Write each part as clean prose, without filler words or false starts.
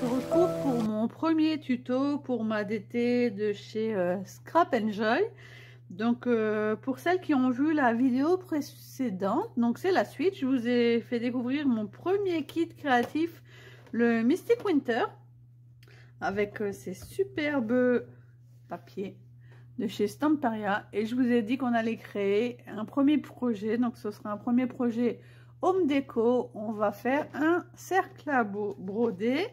se retrouve pour mon premier tuto pour ma DT de chez Scrap Enjoy. Donc pour celles qui ont vu la vidéo précédente, donc c'est la suite, je vous ai fait découvrir mon premier kit créatif, le Mystic Winter, avec ces superbes papiers de chez Stamperia, et je vous ai dit qu'on allait créer un premier projet. Donc ce sera un premier projet home déco. On va faire un cercle à broder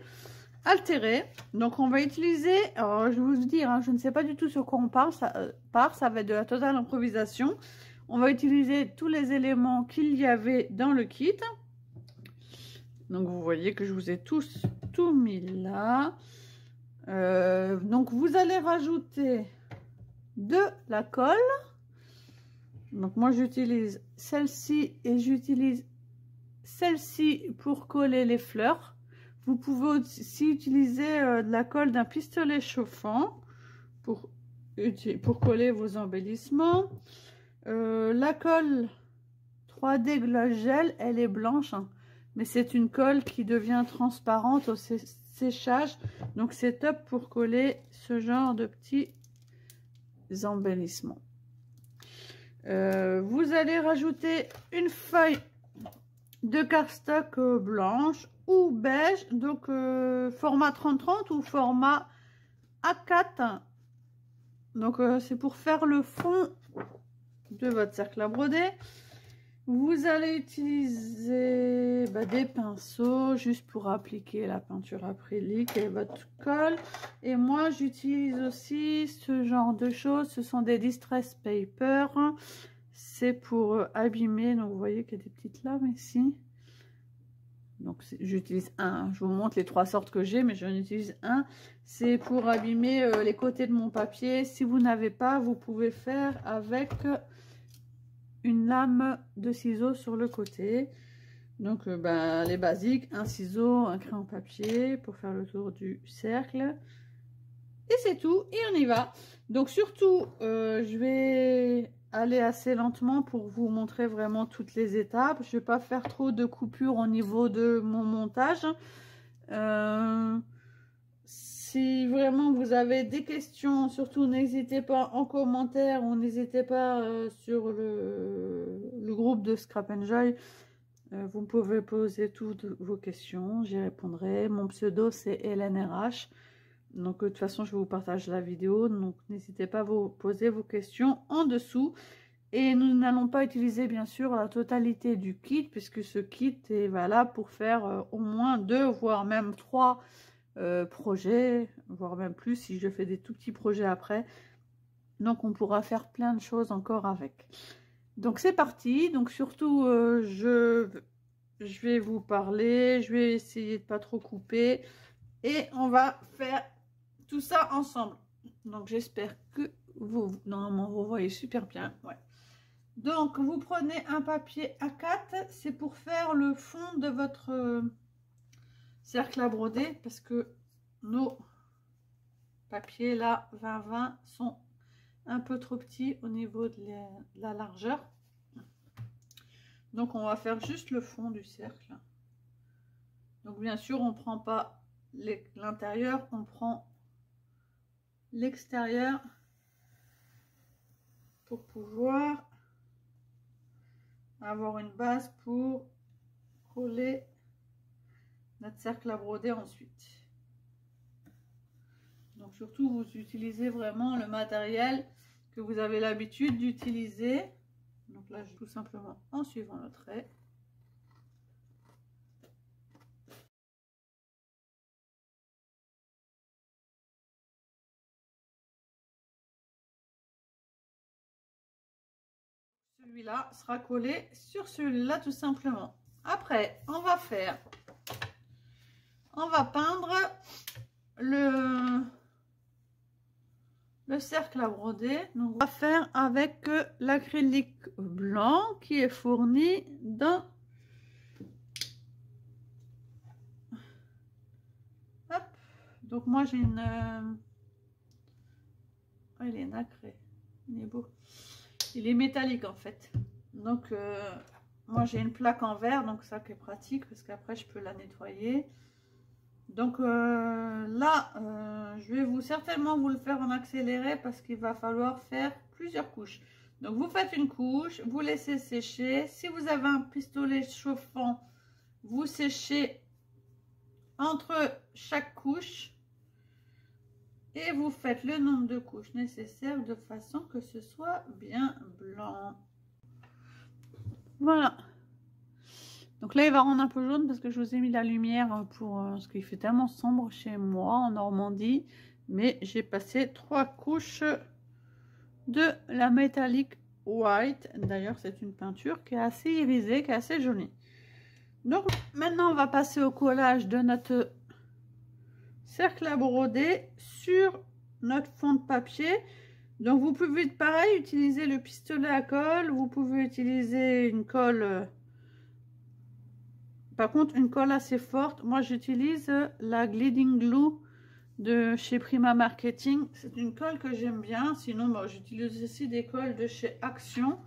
altéré. Donc on va utiliser, alors je vais vous dire, je ne sais pas du tout sur quoi on part, ça va être de la totale improvisation. On va utiliser tous les éléments qu'il y avait dans le kit. Donc vous voyez que je vous ai tout mis là. Donc vous allez rajouter de la colle. Donc moi j'utilise celle-ci et j'utilise celle-ci pour coller les fleurs. Vous pouvez aussi utiliser de la colle d'un pistolet chauffant pour coller vos embellissements. La colle 3D Gloss Gel, elle est blanche, mais c'est une colle qui devient transparente au séchage, donc c'est top pour coller ce genre de petits embellissements. Vous allez rajouter une feuille de cardstock blanche ou beige, donc format 30-30 ou format A4. Donc c'est pour faire le fond de votre cercle à broder. Vous allez utiliser des pinceaux juste pour appliquer la peinture acrylique et votre colle. Et moi j'utilise aussi ce genre de choses, ce sont des distress paper. C'est pour abîmer, donc vous voyez qu'il y a des petites lames ici. Donc j'utilise un, je vous montre les trois sortes que j'ai, mais j'en utilise un. C'est pour abîmer les côtés de mon papier. Si vous n'avez pas, vous pouvez faire avec une lame de ciseaux sur le côté. Donc les basiques, un ciseau, un crayon papier pour faire le tour du cercle. Et c'est tout, et on y va. Donc surtout, je vais aller assez lentement pour vous montrer vraiment toutes les étapes. Je ne vais pas faire trop de coupures au niveau de mon montage. Si vraiment vous avez des questions, surtout n'hésitez pas en commentaire ou n'hésitez pas sur le groupe de Scrap Enjoy. Vous pouvez poser toutes vos questions, j'y répondrai. Mon pseudo c'est LNRH. Donc de toute façon je vous partage la vidéo, donc n'hésitez pas à vous poser vos questions en dessous. Et nous n'allons pas utiliser bien sûr la totalité du kit, puisque ce kit est valable pour faire au moins 2 voire même 3 projets, voire même plus si je fais des tout petits projets après. Donc on pourra faire plein de choses encore avec. Donc c'est parti. Donc surtout je vais vous parler, je vais essayer de pas trop couper et on va faire tout ça ensemble. Donc j'espère que normalement vous voyez super bien. Ouais. Donc vous prenez un papier A4, c'est pour faire le fond de votre cercle à broder, parce que nos papiers là 20-20 sont un peu trop petits au niveau de la largeur. Donc on va faire juste le fond du cercle. Donc bien sûr on prend pas l'intérieur, on prend l'extérieur pour pouvoir avoir une base pour coller notre cercle à broder ensuite. Donc surtout vous utilisez vraiment le matériel que vous avez l'habitude d'utiliser. Donc là je tout simplement en suivant le trait. Celui-là sera collé sur celui-là tout simplement. Après, on va peindre le cercle à broder. Donc, on va faire avec l'acrylique blanc qui est fourni dans... Hop. Donc moi j'ai une... Oh, il est nacré, il est beau. Il est métallique en fait. Donc moi j'ai une plaque en verre, donc ça qui est pratique parce qu'après je peux la nettoyer. Donc là, je vais certainement vous le faire en accéléré parce qu'il va falloir faire plusieurs couches. Donc vous faites une couche, vous laissez sécher. Si vous avez un pistolet chauffant, vous séchez entre chaque couche et vous faites le nombre de couches nécessaires de façon que ce soit bien blanc. Voilà. Donc là, il va rendre un peu jaune parce que je vous ai mis la lumière pour parce qu'il fait tellement sombre chez moi en Normandie. Mais j'ai passé 3 couches de la Metallic White. D'ailleurs, c'est une peinture qui est assez irisée, qui est assez jolie. Donc maintenant, on va passer au collage de notre cercle à broder sur notre fond de papier. Donc vous pouvez pareil utiliser le pistolet à colle, vous pouvez utiliser une colle. Par contre, une colle assez forte, moi j'utilise la Gliding Glue de chez Prima Marketing. C'est une colle que j'aime bien. Sinon, bon, j'utilise aussi des colles de chez Action.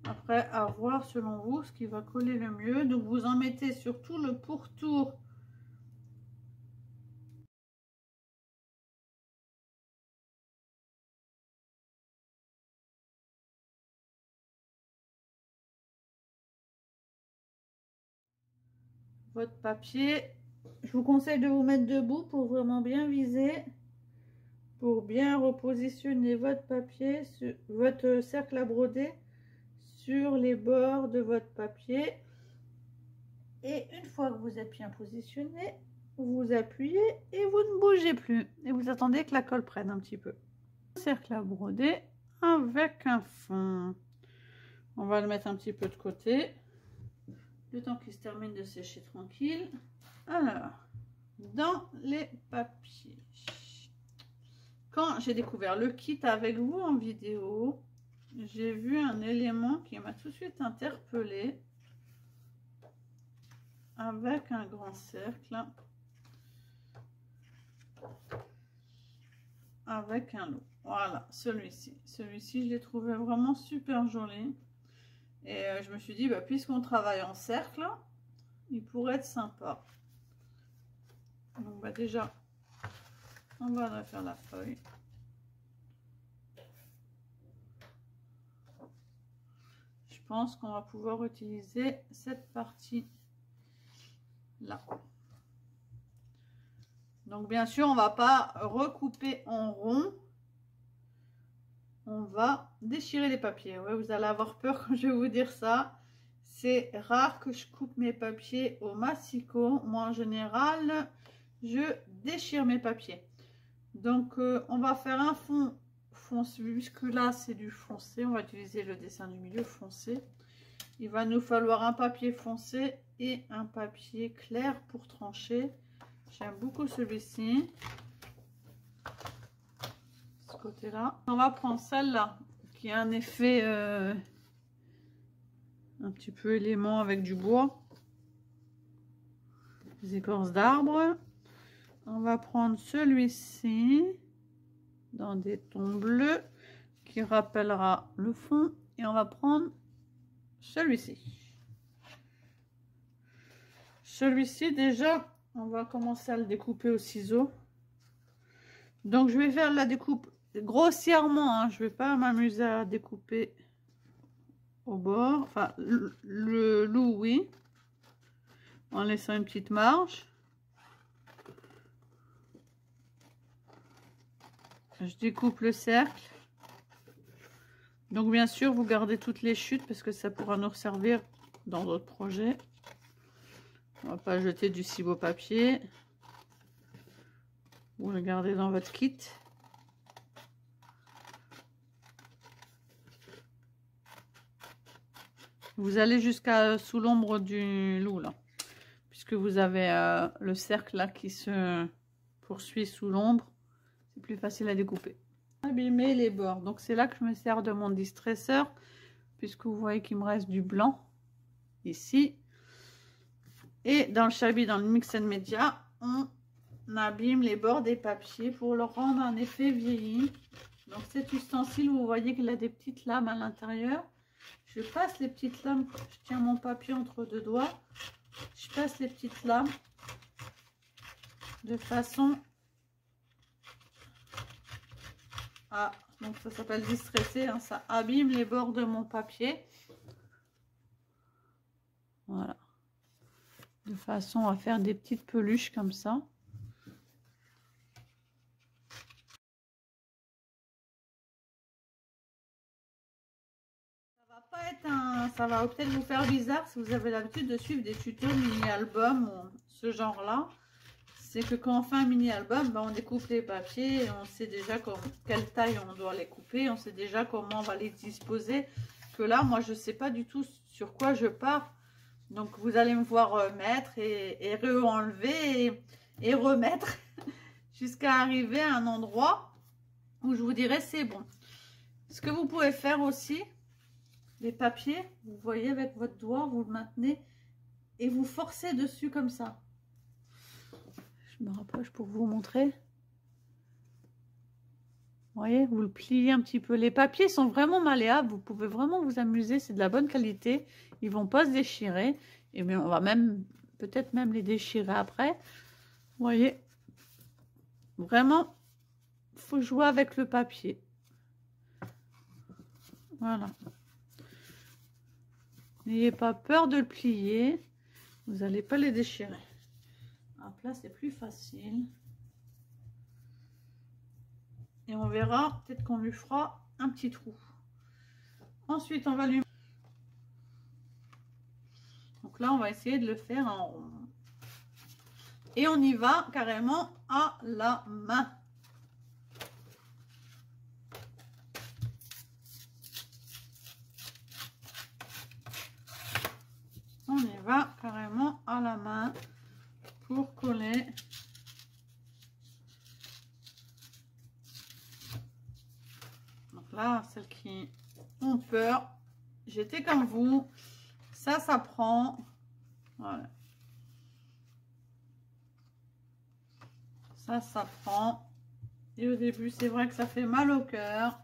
Après, à voir selon vous ce qui va coller le mieux. Donc, vous en mettez sur tout le pourtour. Votre papier. Je vous conseille de vous mettre debout pour vraiment bien viser. Pour bien repositionner votre papier, votre cercle à broder sur les bords de votre papier. Et une fois que vous êtes bien positionné, vous appuyez et vous ne bougez plus. Et vous attendez que la colle prenne un petit peu. Cercle à broder avec un fond. On va le mettre un petit peu de côté. Le temps qu'il se termine de sécher tranquille. Alors, dans les papiers. Quand j'ai découvert le kit avec vous en vidéo, j'ai vu un élément qui m'a tout de suite interpellée. Avec un grand cercle. Avec un lot. Voilà, celui-ci. Celui-ci, je l'ai trouvé vraiment super joli. Et je me suis dit, bah, puisqu'on travaille en cercle, il pourrait être sympa. Donc bah, déjà, on va faire la feuille. Je pense qu'on va pouvoir utiliser cette partie là. Donc bien sûr, on va pas recouper en rond. On va déchirer les papiers. Ouais, vous allez avoir peur quand je vais vous dire ça. C'est rare que je coupe mes papiers au massicot. Moi, en général, je déchire mes papiers. Donc, on va faire un fond foncé. Puisque là, c'est du foncé. On va utiliser le dessin du milieu foncé. Il va nous falloir un papier foncé et un papier clair pour trancher. J'aime beaucoup celui-ci. Ce côté-là. On va prendre celle-là qui a un effet un petit peu élément avec du bois. Des écorces d'arbres. On va prendre celui-ci dans des tons bleus qui rappellera le fond. Et on va prendre celui-ci. Celui-ci déjà, on va commencer à le découper au ciseau. Donc je vais faire la découpe grossièrement, hein. Je vais pas m'amuser à découper au bord. Enfin, le loup, oui. En laissant une petite marge. Je découpe le cercle. Donc bien sûr, vous gardez toutes les chutes parce que ça pourra nous servir dans d'autres projets. On va pas jeter du cibo papier. Vous le gardez dans votre kit. Vous allez jusqu'à sous l'ombre du loup là, puisque vous avez le cercle là qui se poursuit sous l'ombre. C'est plus facile à découper. Abîmer les bords. Donc c'est là que je me sers de mon distresseur, puisque vous voyez qu'il me reste du blanc ici. Et dans le Shabby, dans le Mix and Media, on abîme les bords des papiers pour leur rendre un effet vieilli. Donc cet ustensile, vous voyez qu'il a des petites lames à l'intérieur. Je passe les petites lames, je tiens mon papier entre deux doigts. Je passe les petites lames de façon à, donc ça s'appelle distresser, hein, ça abîme les bords de mon papier. Voilà, de façon à faire des petites peluches comme ça. Ça va peut-être vous faire bizarre si vous avez l'habitude de suivre des tutos mini-album ou ce genre-là. C'est que quand on fait un mini-album, ben on découpe les papiers et on sait déjà quelle taille on doit les couper. On sait déjà comment on va les disposer. Que là, moi, je ne sais pas du tout sur quoi je pars. Donc, vous allez me voir mettre et re-enlever et remettre jusqu'à arriver à un endroit où je vous dirai c'est bon. Ce que vous pouvez faire aussi, les papiers, vous voyez avec votre doigt, vous le maintenez et vous forcez dessus comme ça. Je me rapproche pour vous montrer. Vous voyez, vous le pliez un petit peu. Les papiers sont vraiment malléables, vous pouvez vraiment vous amuser, c'est de la bonne qualité. Ils vont pas se déchirer. Et bien, on va même, peut-être même les déchirer après. Vous voyez, vraiment, il faut jouer avec le papier. Voilà. N'ayez pas peur de le plier. Vous n'allez pas les déchirer. Hop là, c'est plus facile. Et on verra, peut-être qu'on lui fera un petit trou. Ensuite, on va lui... Donc là, on va essayer de le faire en rond. Et on y va carrément à la main. On y va carrément à la main pour coller. Donc là, celles qui ont peur, j'étais comme vous. Ça prend. Voilà. Ça prend. Et au début, c'est vrai que ça fait mal au cœur.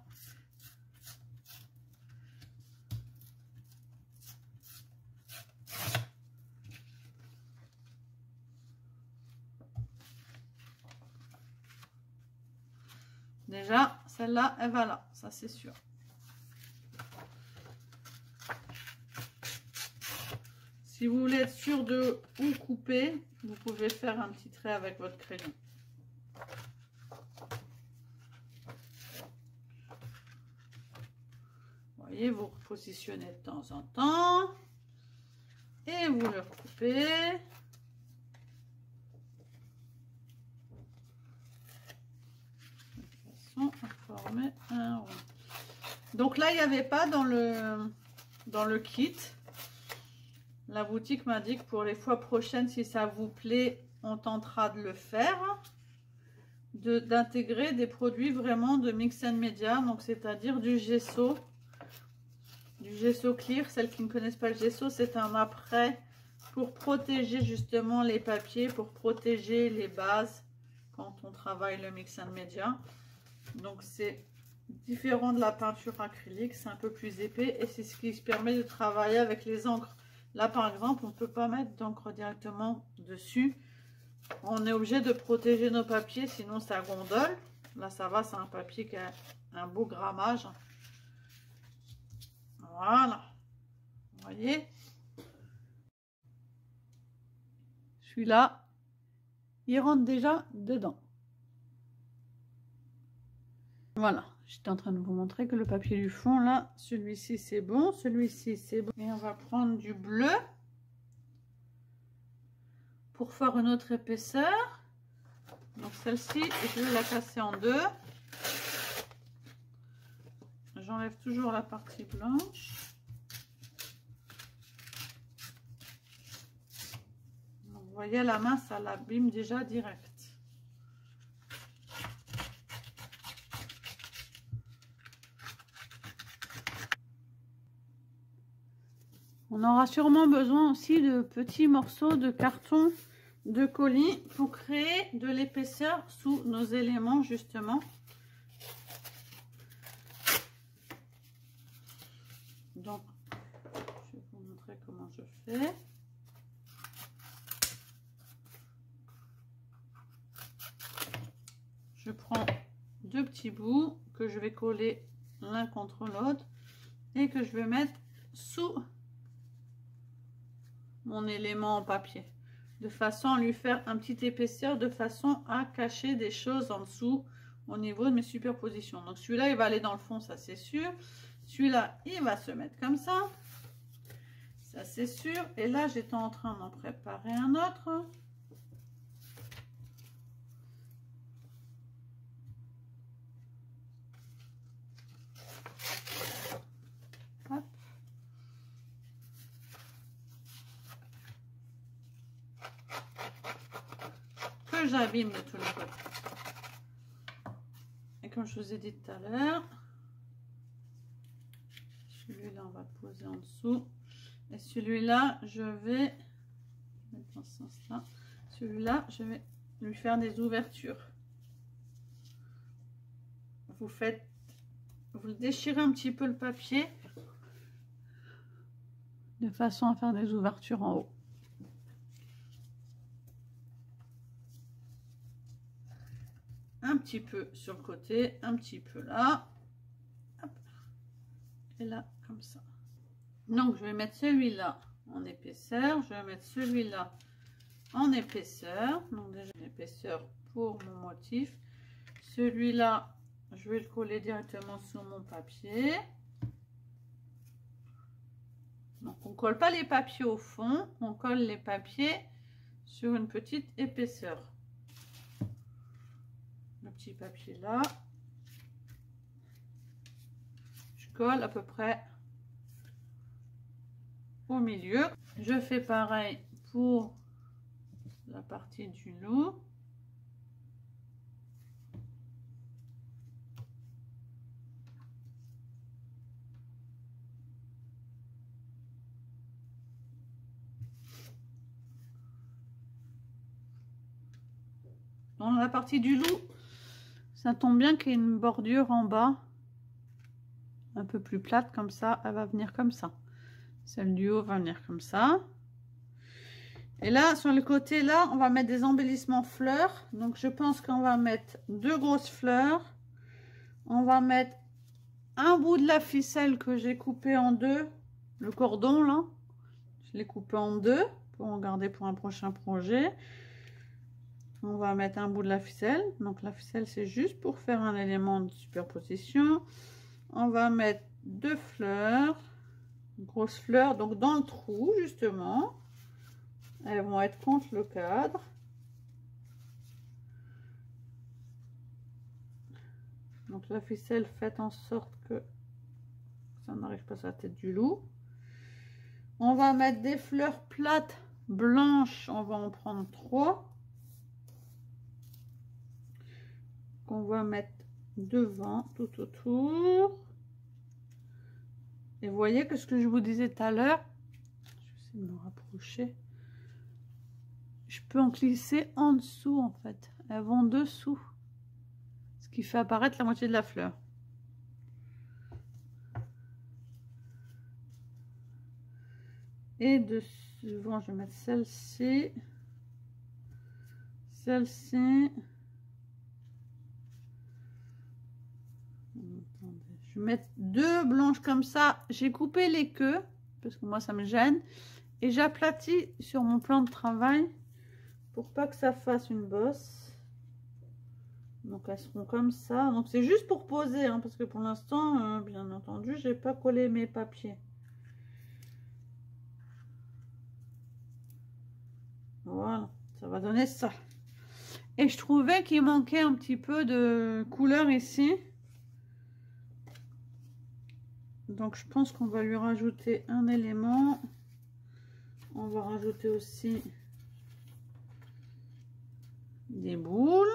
Déjà, celle-là, elle va là, ça c'est sûr. Si vous voulez être sûr de où couper, vous pouvez faire un petit trait avec votre crayon. Vous voyez, vous repositionnez de temps en temps. Et vous le coupez. De façon à former un rond. Donc là, il n'y avait pas dans le kit. La boutique m'a dit que pour les fois prochaines, si ça vous plaît, on tentera de le faire. D'intégrer des produits vraiment de Mix & Media, donc c'est-à-dire du gesso. Du gesso clear. Celles qui ne connaissent pas le gesso, c'est un après pour protéger justement les papiers, pour protéger les bases quand on travaille le Mix & Media. Donc c'est différent de la peinture acrylique, c'est un peu plus épais et c'est ce qui se permet de travailler avec les encres. Là par exemple, on ne peut pas mettre d'encre directement dessus. On est obligé de protéger nos papiers, sinon ça gondole. Là ça va, c'est un papier qui a un beau grammage. Voilà, vous voyez, celui-là, il rentre déjà dedans. Voilà, j'étais en train de vous montrer que le papier du fond, là, celui-ci c'est bon, celui-ci c'est bon. Et on va prendre du bleu pour faire une autre épaisseur. Donc celle-ci, je vais la casser en deux. J'enlève toujours la partie blanche. Donc, vous voyez, la main, ça l'abîme déjà direct. On aura sûrement besoin aussi de petits morceaux de carton de colis pour créer de l'épaisseur sous nos éléments justement. Donc, je vais vous montrer comment je fais. je prends deux petits bouts que je vais coller l'un contre l'autre et que je vais mettre sous mon élément en papier, de façon à lui faire un petit épaisseur, de façon à cacher des choses en dessous au niveau de mes superpositions. Donc celui-là, il va aller dans le fond, ça c'est sûr. Celui-là, il va se mettre comme ça c'est sûr. Et là, j'étais en train d'en préparer un autre. Hop. Que j'abîme de tous les côtés. Et comme je vous ai dit tout à l'heure, celui-là, on va le poser en dessous. Et celui-là, je vais mettre dans ce sens-là. Celui-là, je vais lui faire des ouvertures. Vous le déchirez un petit peu le papier de façon à faire des ouvertures en haut. Un petit peu sur le côté, un petit peu là. Hop. Et là, comme ça. Donc, je vais mettre celui-là en épaisseur. Je vais mettre celui-là en épaisseur. Donc, déjà, l'épaisseur pour mon motif. Celui-là, je vais le coller directement sur mon papier. Donc, on ne colle pas les papiers au fond. On colle les papiers sur une petite épaisseur. Le petit papier là. Je colle à peu près au milieu. Je fais pareil pour la partie du loup. Dans la partie du loup, ça tombe bien qu'il y ait une bordure en bas, un peu plus plate comme ça, elle va venir comme ça. Celle du haut va venir comme ça. Et là, sur le côté, là, on va mettre des embellissements fleurs. Donc, je pense qu'on va mettre deux grosses fleurs. On va mettre un bout de la ficelle que j'ai coupé en deux. Le cordon, là, je l'ai coupé en deux pour en garder pour un prochain projet. On va mettre un bout de la ficelle. Donc, la ficelle, c'est juste pour faire un élément de superposition. On va mettre deux fleurs. Grosses fleurs, donc dans le trou, justement. Elles vont être contre le cadre. Donc la ficelle, faites en sorte que ça n'arrive pas sur la tête du loup. On va mettre des fleurs plates blanches, on va en prendre 3. Qu'on va mettre devant, tout autour. Et vous voyez que ce que je vous disais tout à l'heure, je vais essayer de me rapprocher. Je peux en glisser en dessous en fait. Elles vont dessous. Ce qui fait apparaître la moitié de la fleur. Et devant, je vais mettre celle-ci. Celle-ci. Je vais mettre deux blanches comme ça. J'ai coupé les queues parce que moi ça me gêne. Et j'aplatis sur mon plan de travail pour pas que ça fasse une bosse. Donc elles seront comme ça. Donc c'est juste pour poser hein, parce que pour l'instant, bien entendu, j'ai pas collé mes papiers. Voilà, ça va donner ça. Et je trouvais qu'il manquait un petit peu de couleur ici. Donc je pense qu'on va lui rajouter un élément. On va rajouter aussi des boules.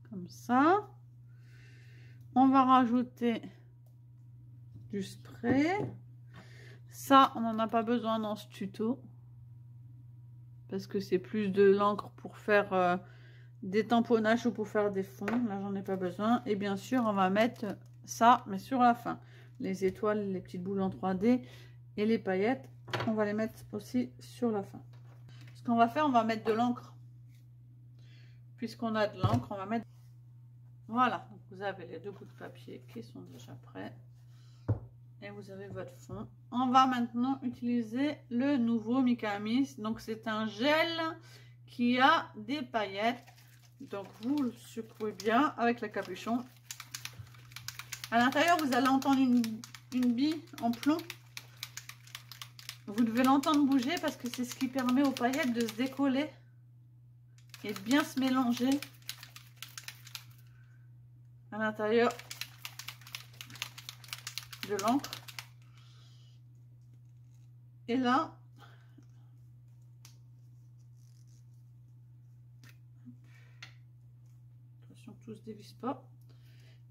Comme ça. On va rajouter du spray. Ça, on n'en a pas besoin dans ce tuto. Parce que c'est plus de l'encre pour faire des tamponnages ou pour faire des fonds. Là, j'en ai pas besoin. Et bien sûr, on va mettre ça, mais sur la fin. Les étoiles, les petites boules en 3D et les paillettes, on va les mettre aussi sur la fin. Ce qu'on va faire, on va mettre de l'encre. Puisqu'on a de l'encre, on va mettre... Voilà, donc vous avez les 2 bouts de papier qui sont déjà prêts. Et vous avez votre fond. On va maintenant utiliser le nouveau Mikamis. Donc c'est un gel qui a des paillettes. Donc vous le secouez bien avec le capuchon. À l'intérieur, vous allez entendre une bille en plomb. Vous devez l'entendre bouger parce que c'est ce qui permet aux paillettes de se décoller et de bien se mélanger à l'intérieur de l'encre. Et là, attention, tout se dévisse pas.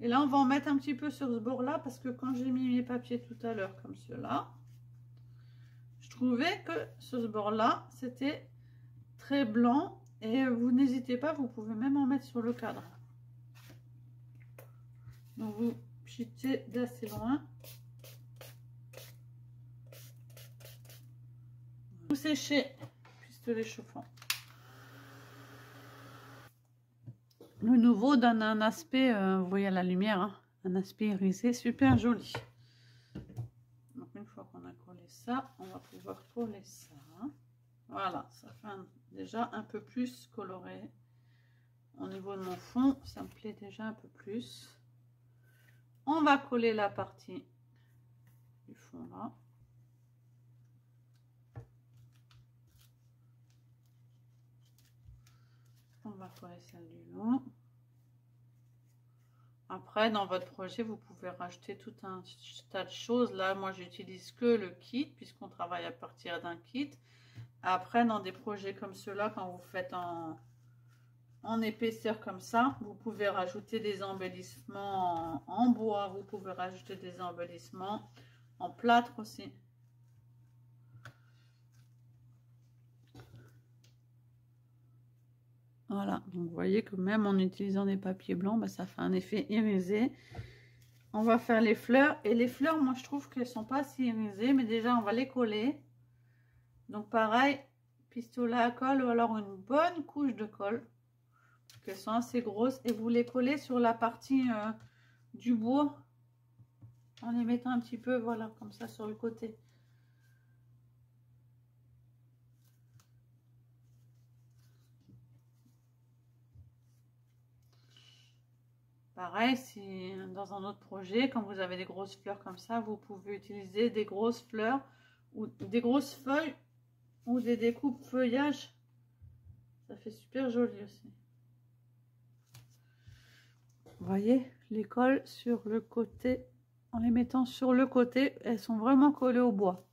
Et là, on va en mettre un petit peu sur ce bord-là parce que quand j'ai mis mes papiers tout à l'heure comme cela, je trouvais que sur ce bord-là, c'était très blanc. Et vous n'hésitez pas, vous pouvez même en mettre sur le cadre. Donc vous pitchez d'assez loin. Vous séchez, pistolet chauffant. Le nouveau donne un aspect, vous voyez à la lumière, hein, un aspect irisé super joli. Donc une fois qu'on a collé ça, on va pouvoir coller ça. Voilà, ça fait déjà un peu plus coloré. Au niveau de mon fond, ça me plaît déjà un peu plus. On va coller la partie du fond là. On va coller celle du long. Après, dans votre projet, vous pouvez rajouter tout un tas de choses. Là, moi, j'utilise que le kit, puisqu'on travaille à partir d'un kit. Après, dans des projets comme ceux-là, quand vous faites en épaisseur comme ça, vous pouvez rajouter des embellissements en bois. Vous pouvez rajouter des embellissements en plâtre aussi. Voilà, donc vous voyez que même en utilisant des papiers blancs, bah, ça fait un effet irisé. On va faire les fleurs. Et les fleurs, moi je trouve qu'elles sont pas si irisées, mais déjà on va les coller. Donc pareil, pistolet à colle ou alors une bonne couche de colle. Parce qu'elles sont assez grosses. Et vous les collez sur la partie du bois. En les mettant un petit peu, voilà, comme ça sur le côté. Pareil, si dans un autre projet, quand vous avez des grosses fleurs comme ça, vous pouvez utiliser des grosses fleurs ou des grosses feuilles ou des découpes feuillage. Ça fait super joli aussi. Vous voyez, les colle sur le côté, en les mettant sur le côté, elles sont vraiment collées au bois.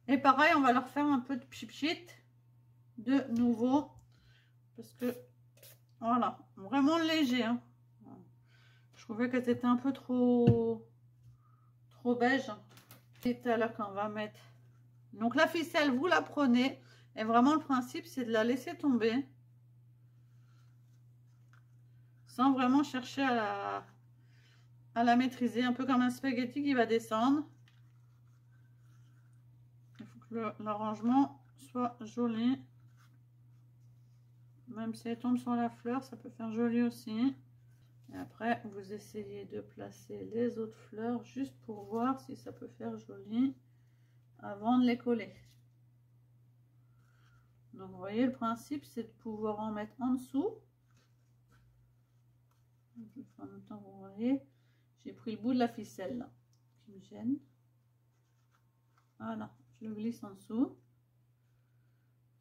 Et pareil, on va leur faire un peu de pchit de nouveau, parce que voilà, vraiment léger. Hein. Je trouvais qu'elle était un peu trop beige. Et tout à l'heure qu'on va mettre. Donc la ficelle, vous la prenez. Et vraiment le principe, c'est de la laisser tomber. Sans vraiment chercher à la maîtriser. Un peu comme un spaghetti qui va descendre. Il faut que l'arrangement soit joli. Même si elle tombe sur la fleur, ça peut faire joli aussi. Et après, vous essayez de placer les autres fleurs juste pour voir si ça peut faire joli avant de les coller. Donc, vous voyez, le principe, c'est de pouvoir en mettre en dessous. En même temps, vous voyez, j'ai pris le bout de la ficelle là, qui me gêne. Voilà, je le glisse en dessous.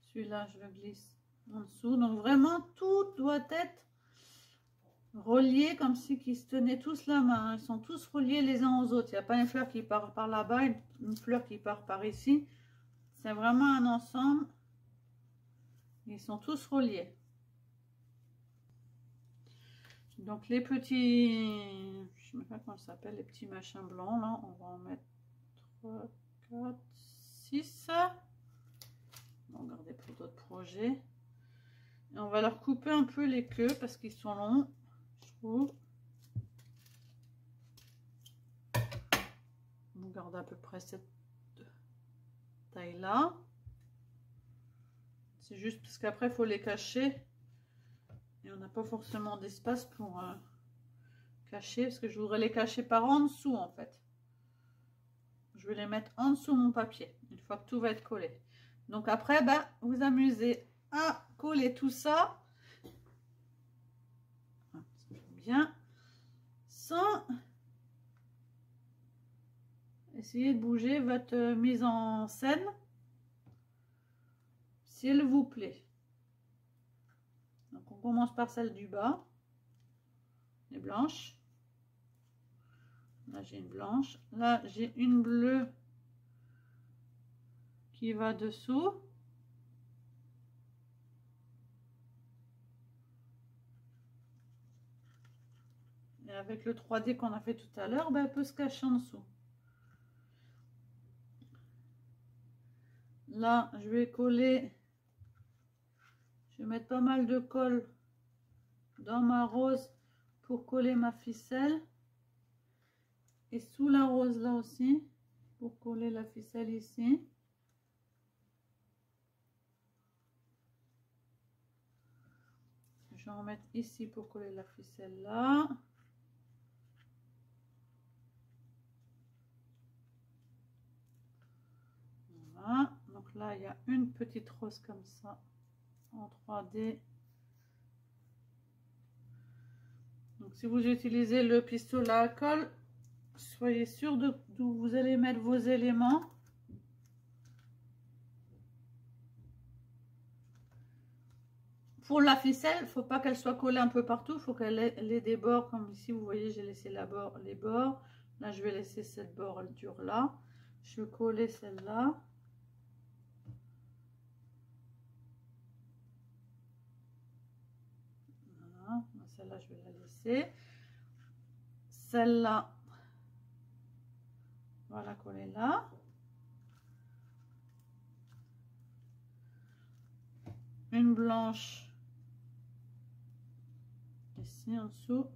Celui-là, je le glisse en dessous. Donc, vraiment, tout doit être reliés comme si ils se tenaient tous la main. Ils sont tous reliés les uns aux autres. Il n'y a pas une fleur qui part par là-bas, une fleur qui part par ici. C'est vraiment un ensemble. Ils sont tous reliés. Donc les petits, je ne sais pas comment ça s'appelle, les petits machins blancs là, on va en mettre 3, 4, 6. On va regarder pour d'autres projets. Et on va leur couper un peu les queues parce qu'ils sont longs. On garde à peu près cette taille là. C'est juste parce qu'après il faut les cacher Et on n'a pas forcément d'espace pour cacher, parce que je voudrais les cacher par en dessous en fait. Je vais les mettre en dessous mon papier, une fois que tout va être collé. Donc après, ben, vous amusez à coller tout ça. Bien. Sans essayer de bouger votre mise en scène. S'il vous plaît. Donc on commence par celle du bas. Les blanches. Là j'ai une blanche. Là j'ai une bleue qui va dessous. Et avec le 3D qu'on a fait tout à l'heure, ben, elle peut se cacher en dessous. Là, je vais coller. Je vais mettre pas mal de colle dans ma rose pour coller ma ficelle. Et sous la rose là aussi, pour coller la ficelle ici. Je vais en mettre ici pour coller la ficelle là. Voilà. Donc là, il y a une petite rose comme ça en 3D. Donc si vous utilisez le pistolet à colle, soyez sûr d'où vous allez mettre vos éléments. Pour la ficelle, il ne faut pas qu'elle soit collée un peu partout, il faut qu'elle ait des bords, comme ici vous voyez j'ai laissé les bords. Là je vais laisser cette bordure là. Je vais coller celle-là. Voilà, celle-là je vais la laisser. Celle-là, on va la coller là. Une blanche ici en dessous.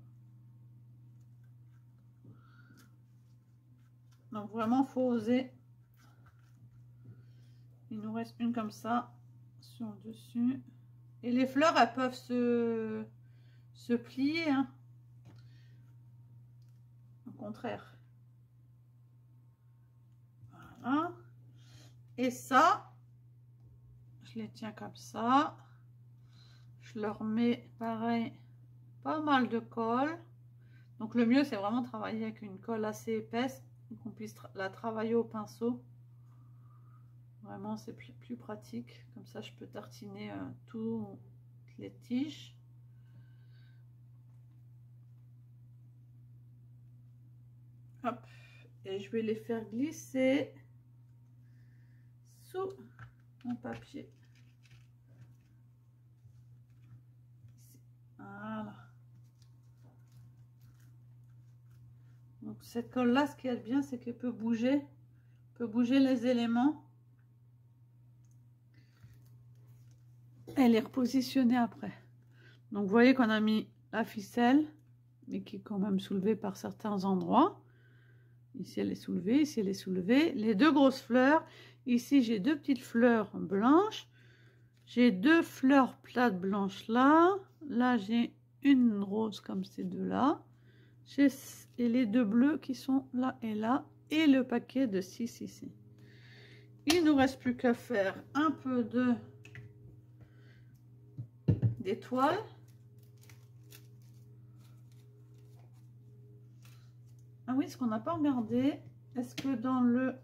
Donc vraiment faut oser. Il nous reste une comme ça sur le dessus. Et les fleurs elles peuvent se plier, hein. Au contraire. Voilà. Et ça, je les tiens comme ça. Je leur mets pareil pas mal de colle. Donc le mieux c'est vraiment travailler avec une colle assez épaisse, qu'on puisse la travailler au pinceau. Vraiment c'est plus pratique. Comme ça je peux tartiner toutes les tiges. Hop. Et je vais les faire glisser sous mon papier. Ici. Voilà. Donc cette colle là, ce qui est bien, c'est qu'elle peut bouger les éléments. Elle est repositionnée après. Donc vous voyez qu'on a mis la ficelle, mais qui est quand même soulevée par certains endroits. Ici elle est soulevée, ici elle est soulevée. Les deux grosses fleurs, ici j'ai deux petites fleurs blanches. J'ai deux fleurs plates blanches là. Là j'ai une rose comme ces deux là. Et les deux bleus qui sont là et là. Et le paquet de 6 ici. Il ne nous reste plus qu'à faire un peu d'étoiles. Ah oui, ce qu'on n'a pas regardé, est-ce que dans le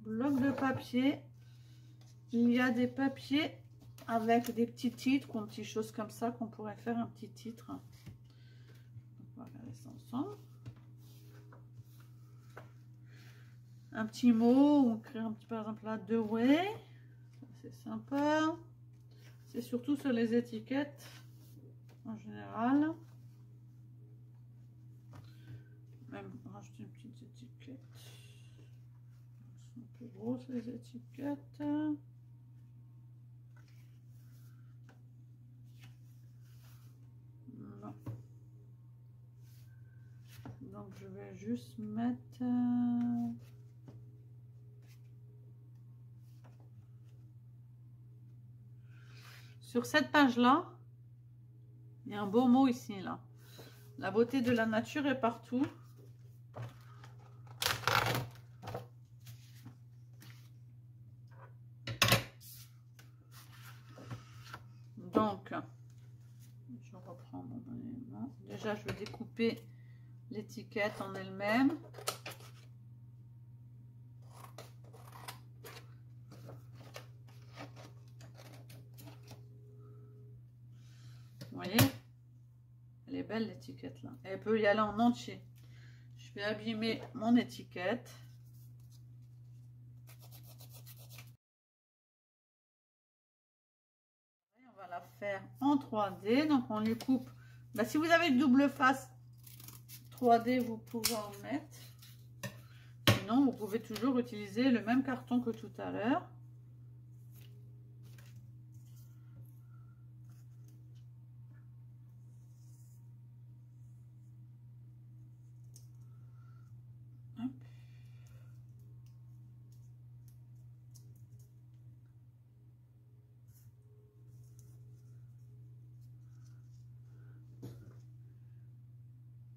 bloc de papier, il y a des papiers avec des petits titres ou des petites choses comme ça qu'on pourrait faire un petit titre. On va regarder ça ensemble. Un petit mot, on crée un petit, par exemple là, The Way. C'est sympa. C'est surtout sur les étiquettes en général. Même rajouter une petite étiquette. Elles sont un peu grosses les étiquettes. Non. Donc je vais juste mettre sur cette page là. Il Et un beau mot ici, là. La beauté de la nature est partout. Donc, je reprends mon élément. Déjà, je vais découper l'étiquette en elle-même. Vous voyez, elle est belle l'étiquette là. Elle peut y aller en entier. Je vais abîmer mon étiquette. Et on va la faire en 3D. Donc on les coupe. Bah, si vous avez une double face 3D, vous pouvez en mettre. Sinon, vous pouvez toujours utiliser le même carton que tout à l'heure.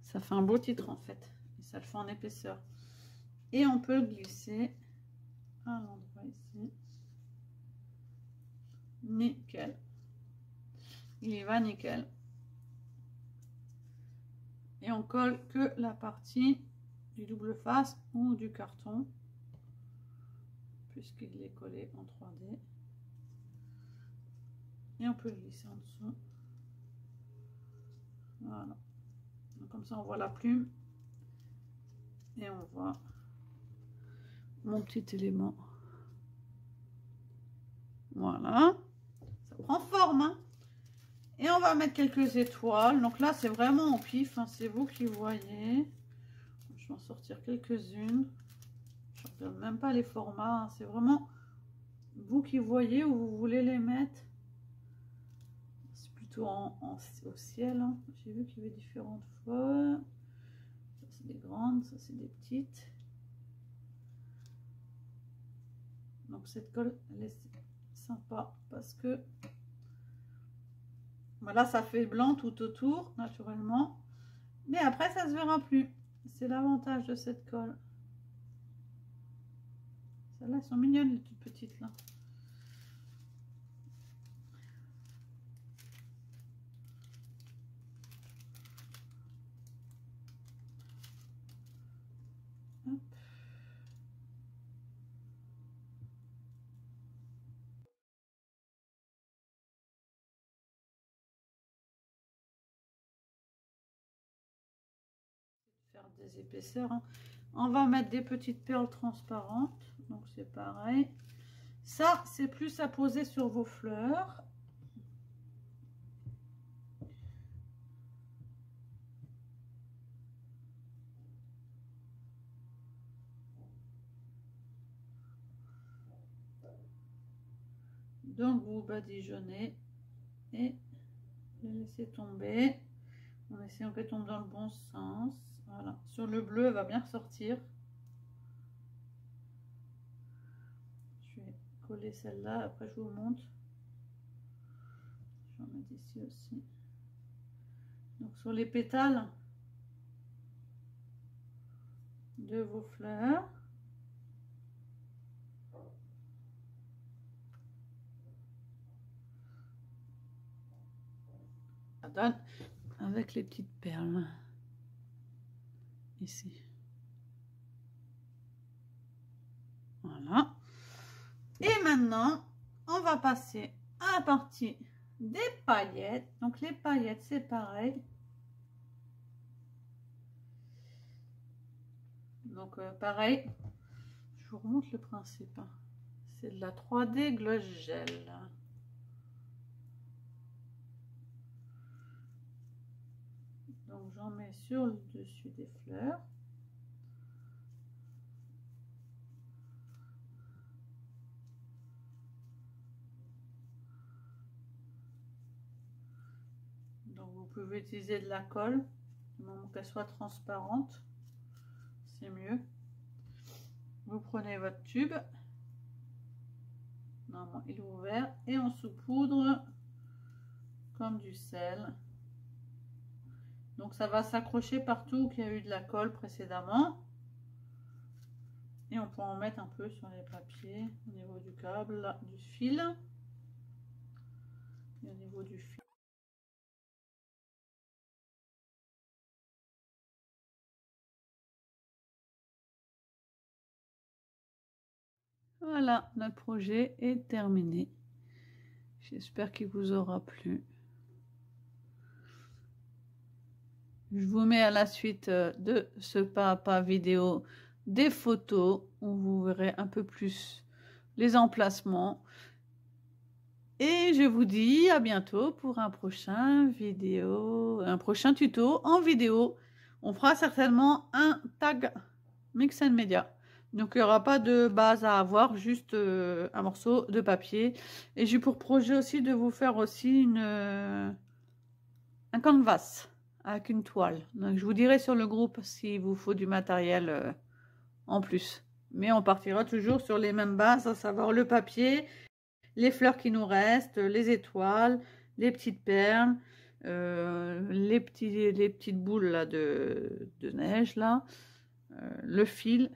Ça fait un beau titre en fait. Et ça le fait en épaisseur. Et on peut le glisser à l'endroit ici. Nickel. Il y va nickel. Et on colle que la partie du double face ou du carton. Puisqu'il est collé en 3D. Et on peut le glisser en dessous. Voilà. Donc, comme ça on voit la plume. Et on voit mon petit élément. Voilà. Ça prend forme. Hein. Et on va mettre quelques étoiles. Donc là, c'est vraiment au pif. Hein. C'est vous qui voyez. Je vais en sortir quelques-unes. Je ne regarde même pas les formats. Hein. C'est vraiment vous qui voyez où vous voulez les mettre. C'est plutôt au ciel. Hein. J'ai vu qu'il y avait différentes fois. Ça, c'est des grandes. Ça, c'est des petites. Donc cette colle, elle est sympa parce que voilà, ça fait blanc tout autour naturellement, mais après ça se verra plus. C'est l'avantage de cette colle. Celles-là sont mignonnes, les toutes petites là. Hop. Faire des épaisseurs. Hein. On va mettre des petites perles transparentes, donc c'est pareil. Ça, c'est plus à poser sur vos fleurs. Donc vous badigeonnez et les laissez tomber. On essaie qu'elle tombe dans le bon sens. Voilà. Sur le bleu, elle va bien ressortir. Je vais coller celle-là. Après, je vous montre. Je vais en mettre ici aussi. Donc, sur les pétales de vos fleurs. Ça donne avec les petites perles. Ici. Voilà. Et maintenant, on va passer à la partie des paillettes. Donc les paillettes, c'est pareil. Donc pareil, je vous remonte le principe. Hein. C'est de la 3D gloss gel. Donc j'en mets sur le dessus des fleurs. Donc vous pouvez utiliser de la colle, du moment qu'elle soit transparente, c'est mieux. Vous prenez votre tube, normalement il est ouvert, et on saupoudre comme du sel. Donc ça va s'accrocher partout où il y a eu de la colle précédemment. Et on peut en mettre un peu sur les papiers au niveau du câble, là, du fil. Et au niveau du fil. Voilà, notre projet est terminé. J'espère qu'il vous aura plu. Je vous mets à la suite de ce pas à pas vidéo des photos où vous verrez un peu plus les emplacements. Et je vous dis à bientôt pour un prochain tuto en vidéo. On fera certainement un tag Mix and Media. Donc il n'y aura pas de base à avoir, juste un morceau de papier. Et j'ai pour projet aussi de vous faire aussi un canvas avec une toile. Donc je vous dirai sur le groupe s'il vous faut du matériel en plus. Mais on partira toujours sur les mêmes bases, à savoir le papier, les fleurs qui nous restent, les étoiles, les petites perles, les petites boules là, de neige, là, le fil.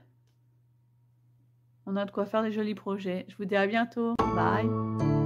On a de quoi faire des jolis projets. Je vous dis à bientôt. Bye.